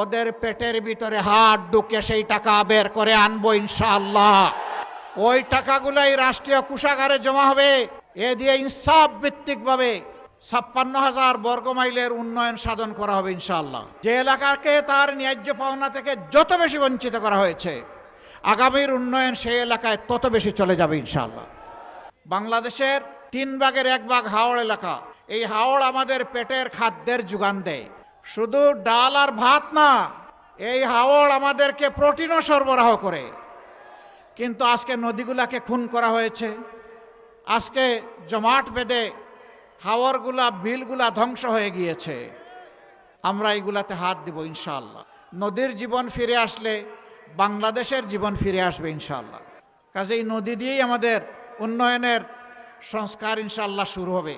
ওদের পেটের ভিতরে হাত ঢুকে সেই টাকা বের করে আনবো ইনশাআল্লাহ। ওই টাকাগুলোই রাষ্ট্রীয় কোষাগারে জমা হবে। এ দিয়ে ইনসাফ ভিত্তিকভাবে 56,000 বর্গমাইলের উন্নয়ন সাধন করা হবে ইনশাআল্লাহ। যে এলাকাকে তার ন্যায্য পাওনা থেকে যত বেশি বঞ্চিত করা হয়েছে, আগামীর উন্নয়ন সেই এলাকায় তত বেশি চলে যাবে ইনশাআল্লাহ। বাংলাদেশের 3 ভাগের 1 ভাগ হাওড় এলাকা। এই হাওড় আমাদের পেটের খাদ্যের যোগান দেয়। শুধু ডাল আর ভাত না, এই হাওড় আমাদেরকে প্রোটিনও সরবরাহ করে। কিন্তু আজকে নদীগুলাকে খুন করা হয়েছে, আজকে জমাট বেঁধে হাওরগুলা বিলগুলা ধ্বংস হয়ে গিয়েছে। আমরা এইগুলাতে হাত দিব ইনশাআল্লাহ। নদীর জীবন ফিরে আসলে বাংলাদেশের জীবন ফিরে আসবে ইনশাআল্লাহ। কাজেই নদী দিয়েই আমাদের উন্নয়নের সংস্কার ইনশাআল্লাহ শুরু হবে।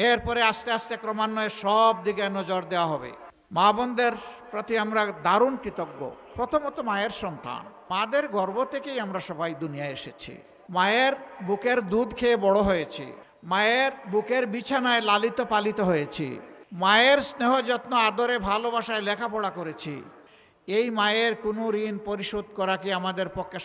এরপরে আস্তে আস্তে ক্রমান্বয়ে সব দিকে নজর দেওয়া হবে। মা বোনদের প্রতি আমরা দারুণ কৃতজ্ঞ। প্রথমত মায়ের সন্তান, মাদের গর্ভ থেকেই আমরা সবাই দুনিয়ায় এসেছি। মায়ের বুকের দুধ খেয়ে বড় হয়েছি, মায়ের বুকের বিছানায় লালিত পালিত হয়েছি, মায়ের স্নেহ যত্ন আদরে ভালোবাসায় লেখাপড়া করেছি। এই মায়ের কোনো ঋণ পরিশোধ করা কি আমাদের পক্ষে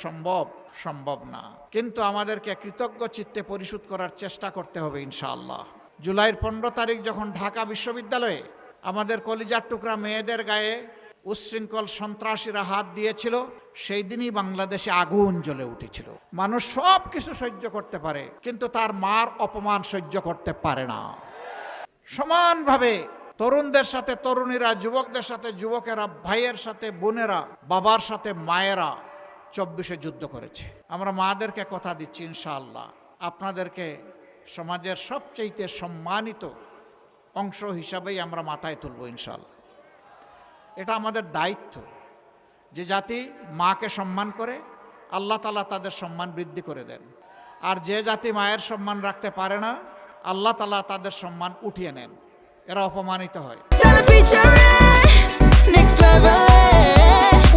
সম্ভব না, কিন্তু আমাদেরকে কৃতজ্ঞ চিত্তে পরিশোধ করার চেষ্টা করতে হবে ইনশাআল্লাহ। জুলাইয়ের 15 তারিখ যখন ঢাকা বিশ্ববিদ্যালয়ে আমাদের কলিজার টুকরা মেয়েদের গায়ে উচ্ছৃঙ্খল সন্ত্রাসীরা হাত দিয়েছিল, সেই দিনই বাংলাদেশে আগুন জ্বলে উঠেছিল। মানুষ সব কিছু সহ্য করতে পারে, কিন্তু তার মার অপমান সহ্য করতে পারে না। সমানভাবে তরুণদের সাথে তরুণীরা, যুবকদের সাথে যুবকেরা, ভাইয়ের সাথে বোনেরা, বাবার সাথে মায়েরা 24-এ যুদ্ধ করেছে। আমরা মাদেরকে কথা দিচ্ছি ইনশাআল্লাহ আপনাদেরকে সমাজের সবচেয়ে সম্মানিত অংশ হিসাবেই আমরা মাথায় তুলব ইনশাআল্লাহ। এটা আমাদের দায়িত্ব। যে জাতি মাকে সম্মান করে, আল্লাহ তাআলা তাদের সম্মান বৃদ্ধি করে দেন। আর যে জাতি মায়ের সম্মান রাখতে পারে না, আল্লাহ তাআলা তাদের সম্মান উঠিয়ে নেন, এরা অপমানিত হয়। Next level,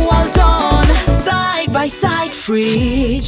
well done, side by side, free.